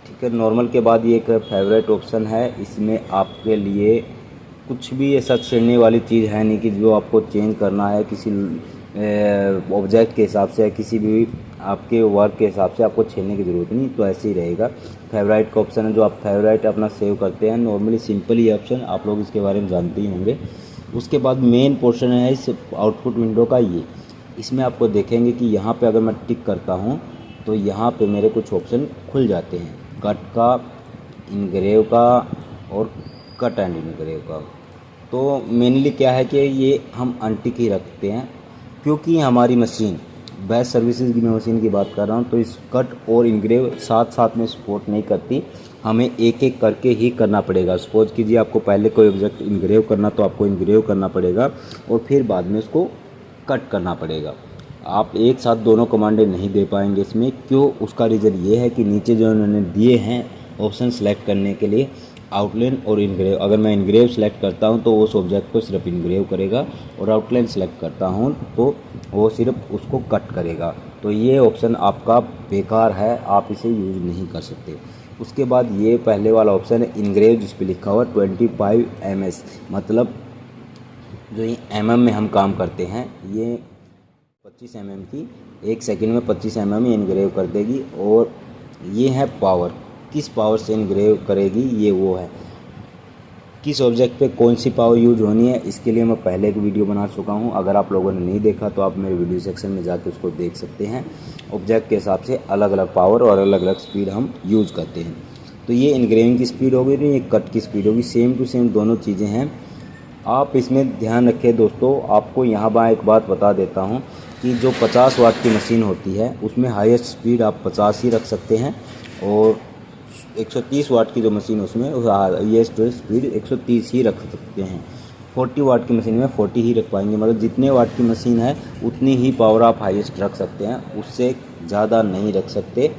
ठीक है, नॉर्मल के बाद ये एक फेवरेट ऑप्शन है, इसमें आपके लिए कुछ भी ऐसा छेड़ने वाली चीज़ है नहीं कि जो आपको चेंज करना है किसी ऑब्जेक्ट के हिसाब से, किसी भी आपके वर्क के हिसाब से आपको छेड़ने की ज़रूरत नहीं, तो ऐसे ही रहेगा। फेवरेट का ऑप्शन है जो आप फेवरेट अपना सेव करते हैं, नॉर्मली सिंपल ही ऑप्शन, आप लोग इसके बारे में जानते ही होंगे। उसके बाद मेन पोर्शन है इस आउटपुट विंडो का, ये इसमें आपको देखेंगे कि यहाँ पे अगर मैं टिक करता हूँ तो यहाँ पे मेरे कुछ ऑप्शन खुल जाते हैं, कट का, इनग्रेव का और कट एंड इनग्रेव का। तो मेनली क्या है कि ये हम अनटिक ही रखते हैं, क्योंकि हमारी मशीन बेस्ट सर्विसेज की, मैं मशीन की बात कर रहा हूँ, तो इस कट और इनग्रेव साथ साथ में सपोर्ट नहीं करती, हमें एक एक करके ही करना पड़ेगा। सपोज कीजिए आपको पहले कोई ऑब्जेक्ट इनग्रेव करना, तो आपको इनग्रेव करना पड़ेगा और फिर बाद में उसको कट करना पड़ेगा। आप एक साथ दोनों कमांडें नहीं दे पाएंगे इसमें। क्यों? उसका रीज़न ये है कि नीचे जो उन्होंने दिए हैं ऑप्शन सेलेक्ट करने के लिए, आउटलाइन और इनग्रेव, अगर मैं इनग्रेव सेलेक्ट करता हूं तो उस ऑब्जेक्ट को सिर्फ इनग्रेव करेगा, और आउटलाइन सेलेक्ट करता हूं तो वो सिर्फ उसको कट करेगा। तो ये ऑप्शन आपका बेकार है, आप इसे यूज़ नहीं कर सकते। उसके बाद ये पहले वाला ऑप्शन है इनग्रेव, जिस पे लिखा हुआ 25 ms, मतलब जो ये mm में हम काम करते हैं, ये 25 mm की, 1 सेकंड में 25 mm इनग्रेव कर देगी। और ये है पावर, किस पावर से इनग्रेव करेगी, ये वो है किस ऑब्जेक्ट पे कौन सी पावर यूज होनी है। इसके लिए मैं पहले एक वीडियो बना चुका हूँ, अगर आप लोगों ने नहीं देखा तो आप मेरे वीडियो सेक्शन में जाके उसको देख सकते हैं। ऑब्जेक्ट के हिसाब से अलग अलग पावर और अलग अलग स्पीड हम यूज़ करते हैं। तो ये इनग्रेविंग की स्पीड होगी, तो ये कट की स्पीड होगी, सेम टू सेम दोनों चीज़ें हैं। आप इसमें ध्यान रखें दोस्तों, आपको यहाँ पर एक बात बता देता हूँ कि जो 50 वाट की मशीन होती है उसमें हाईएस्ट स्पीड आप 50 ही रख सकते हैं, और 130 वाट की जो मशीन है उसमें हाईएस्ट स्पीड 130 ही रख सकते हैं। 40 वाट की मशीन में 40 ही रख पाएंगे, मतलब जितने वाट की मशीन है उतनी ही पावर आप हाईएस्ट रख सकते हैं, उससे ज़्यादा नहीं रख सकते,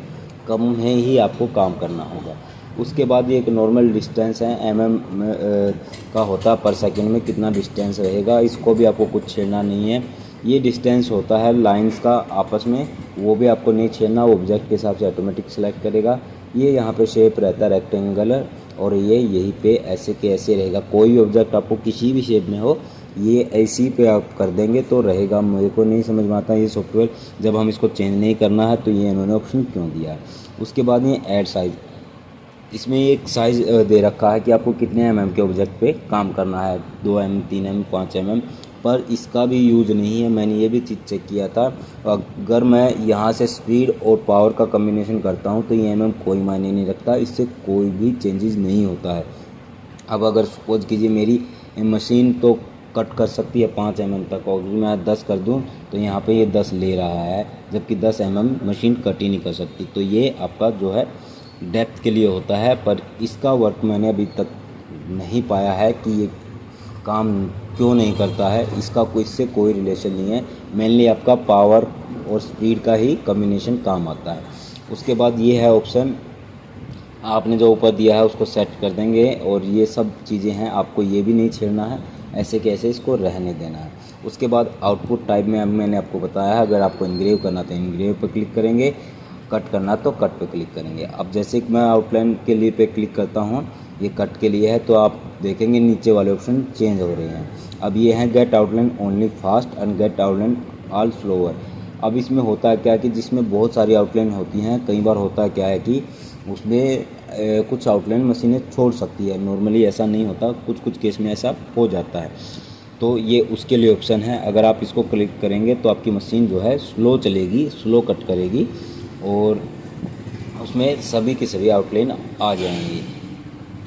कम में ही आपको काम करना होगा। उसके बाद ये एक नॉर्मल डिस्टेंस है, mm का होता है पर सेकंड में कितना डिस्टेंस रहेगा, इसको भी आपको कुछ छेड़ना नहीं है। ये डिस्टेंस होता है लाइंस का आपस में, वो भी आपको नहीं छेड़ना, वो ऑब्जेक्ट के हिसाब से ऑटोमेटिक सेलेक्ट करेगा। ये यहाँ पे शेप रहता है रेक्टेंगुलर, और ये यहीं पे ऐसे के ऐसे रहेगा। कोई ऑब्जेक्ट आपको किसी भी शेप में हो, ये ऐसी पे आप कर देंगे तो रहेगा। मेरे को नहीं समझ में आता ये सॉफ्टवेयर, जब हम इसको चेंज नहीं करना है तो ये इन्होंने ऑप्शन क्यों दिया है। उसके बाद ये ऐड साइज़, इसमें एक साइज़ दे रखा है कि आपको कितने mm के ऑब्जेक्ट पे काम करना है, 2 mm, 3 mm, 5 mm, पर इसका भी यूज़ नहीं है। मैंने ये भी चीज़ चेक किया था, अगर मैं यहाँ से स्पीड और पावर का कम्बिनेशन करता हूँ तो ये mm कोई मायने नहीं रखता, इससे कोई भी चेंजेस नहीं होता है। अब अगर सपोज कीजिए मेरी मशीन तो कट कर सकती है 5 mm तक, और मैं 10 कर दूं तो यहाँ पे ये 10 ले रहा है, जबकि 10 mm मशीन कट ही नहीं कर सकती। तो ये आपका जो है डेप्थ के लिए होता है, पर इसका वर्क मैंने अभी तक नहीं पाया है कि ये काम क्यों नहीं करता है। इसका इससे कोई रिलेशन नहीं है, मेनली आपका पावर और स्पीड का ही कम्बिनेशन काम आता है। उसके बाद ये है ऑप्शन, आपने जो ऊपर दिया है उसको सेट कर देंगे, और ये सब चीज़ें हैं, आपको ये भी नहीं छेड़ना है, ऐसे कैसे इसको रहने देना है। उसके बाद आउटपुट टाइप में मैंने आपको बताया है, अगर आपको इनग्रेव करना तो इनग्रेव पर क्लिक करेंगे, कट करना तो कट पे क्लिक करेंगे। अब जैसे कि मैं आउटलाइन के लिए पे क्लिक करता हूँ, ये कट के लिए है, तो आप देखेंगे नीचे वाले ऑप्शन चेंज हो रहे हैं। अब ये हैं get outline only fast and get outline all slower. अब इसमें होता है क्या कि जिसमें बहुत सारी आउटलाइन होती हैं, कई बार होता है क्या है कि उसमें कुछ आउटलाइन मशीनें छोड़ सकती है। नॉर्मली ऐसा नहीं होता, कुछ कुछ केस में ऐसा हो जाता है। तो ये उसके लिए ऑप्शन है। अगर आप इसको क्लिक करेंगे तो आपकी मशीन जो है स्लो चलेगी, स्लो कट करेगी और उसमें सभी की सभी आउटलाइन आ जाएंगी।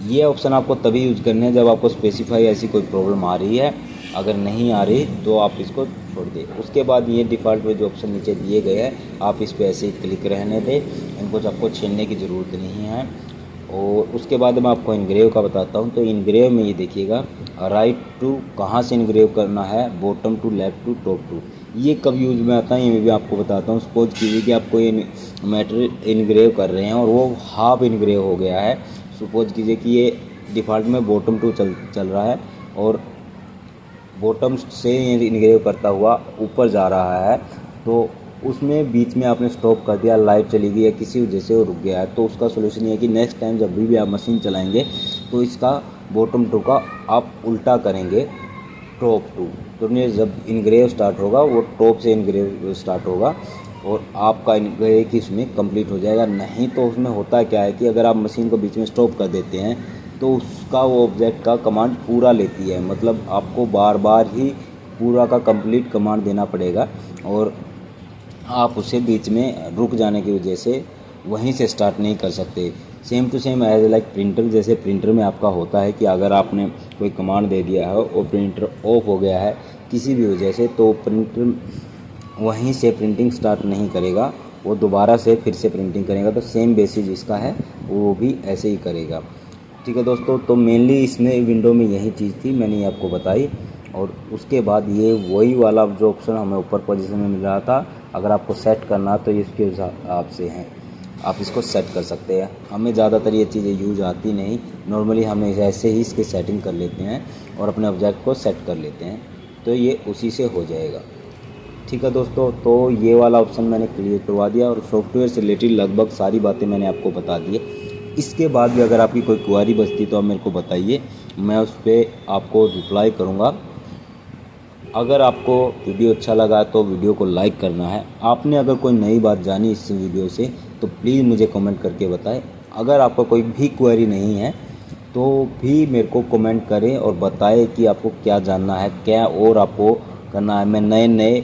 ये ऑप्शन आपको तभी यूज़ करने हैं जब आपको स्पेसिफाई ऐसी कोई प्रॉब्लम आ रही है। अगर नहीं आ रही तो आप इसको छोड़ दें। उसके बाद ये डिफ़ॉल्ट में जो ऑप्शन नीचे दिए गए हैं आप इस पर ऐसे ही क्लिक रहने दें, इनको आपको छीनने की ज़रूरत नहीं है। और उसके बाद मैं आपको इनग्रेव का बताता हूँ। तो इनग्रेव में ये देखिएगा, राइट टू कहाँ से इनग्रेव करना है, bottom to, left to, top to, ये कब यूज़ में आता है ये मैं भी आपको बताता हूँ। सपोज कीजिए कि आप कोई मैटर इनग्रेव कर रहे हैं और वो हाफ इनग्रेव हो गया है। सपोज कीजिए कि ये डिफ़ॉल्ट में बॉटम टू चल रहा है और बॉटम से इनग्रेव करता हुआ ऊपर जा रहा है, तो उसमें बीच में आपने स्टॉप कर दिया, लाइट चली गई या किसी वजह से वो रुक गया है, तो उसका सोल्यूशन ये है कि नेक्स्ट टाइम जब भी आप मशीन चलाएंगे तो इसका बॉटम टू का आप उल्टा करेंगे टॉप टू। तो जब इनग्रेव स्टार्ट होगा वो टॉप से इनग्रेव स्टार्ट होगा और आपका इनग्रेव की उसमें कंप्लीट हो जाएगा। नहीं तो उसमें होता क्या है कि अगर आप मशीन को बीच में स्टॉप कर देते हैं तो उसका वो ऑब्जेक्ट का कमांड पूरा लेती है, मतलब आपको बार बार ही पूरा का कंप्लीट कमांड देना पड़ेगा और आप उसे बीच में रुक जाने की वजह से वहीं से स्टार्ट नहीं कर सकते। Same to same edge like printer, जैसे प्रिंटर में आपका होता है कि अगर आपने कोई कमांड दे दिया है और प्रिंटर ऑफ हो गया है किसी भी वजह से, तो प्रिंटर वहीं से प्रिंटिंग स्टार्ट नहीं करेगा, वो दोबारा से फिर से प्रिंटिंग करेगा। तो सेम बेसिस इसका है, वो भी ऐसे ही करेगा। ठीक है दोस्तों, तो मेनली इसमें विंडो में यही चीज़ थी, मैंने ये आपको बताई। और उसके बाद ये वही वाला जो ऑप्शन हमें ऊपर पोजीशन में मिल रहा था, अगर आपको सेट करना तो इसके हिसाब से हैं, आप इसको सेट कर सकते हैं। हमें ज़्यादातर ये चीज़ें यूज आती नहीं, नॉर्मली हमें ऐसे ही इसकी सेटिंग कर लेते हैं और अपने ऑब्जेक्ट को सेट कर लेते हैं, तो ये उसी से हो जाएगा। ठीक है दोस्तों, तो ये वाला ऑप्शन मैंने क्लियर करवा दिया और सॉफ्टवेयर से रिलेटेड लगभग सारी बातें मैंने आपको बता दी है। इसके बाद भी अगर आपकी कोई क्वेरी बचती तो आप मेरे को बताइए, मैं उस पर आपको रिप्लाई करूँगा। अगर आपको वीडियो अच्छा लगा तो वीडियो को लाइक करना है। आपने अगर कोई नई बात जानी इस वीडियो से तो प्लीज़ मुझे कमेंट करके बताएं। अगर आपका कोई भी क्वेरी नहीं है तो भी मेरे को कमेंट करें और बताएं कि आपको क्या जानना है, क्या और आपको करना है। मैं नए नए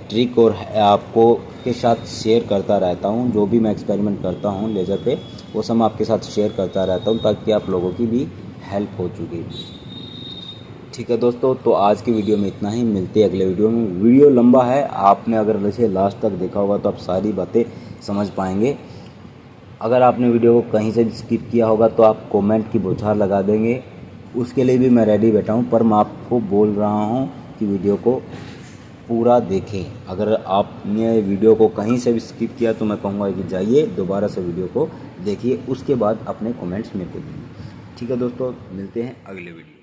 ट्रिक और आपको के साथ शेयर करता रहता हूं, जो भी मैं एक्सपेरिमेंट करता हूं लेज़र पे वो सब आपके साथ शेयर करता रहता हूं ताकि आप लोगों की भी हेल्प हो चुकी। ठीक है दोस्तों, तो आज की वीडियो में इतना ही, मिलते हैं अगले वीडियो में। वीडियो लंबा है, आपने अगर वैसे लास्ट तक देखा होगा तो आप सारी बातें समझ पाएंगे। अगर आपने वीडियो को कहीं से भी स्किप किया होगा तो आप कमेंट की बौछार लगा देंगे, उसके लिए भी मैं रेडी बैठा हूँ। पर मैं आपको बोल रहा हूँ कि वीडियो को पूरा देखें। अगर आपने वीडियो को कहीं से भी स्किप किया तो मैं कहूँगा कि जाइए दोबारा से वीडियो को देखिए, उसके बाद अपने कमेंट्स मेरे को दीजिए। ठीक है दोस्तों, मिलते हैं अगले वीडियो।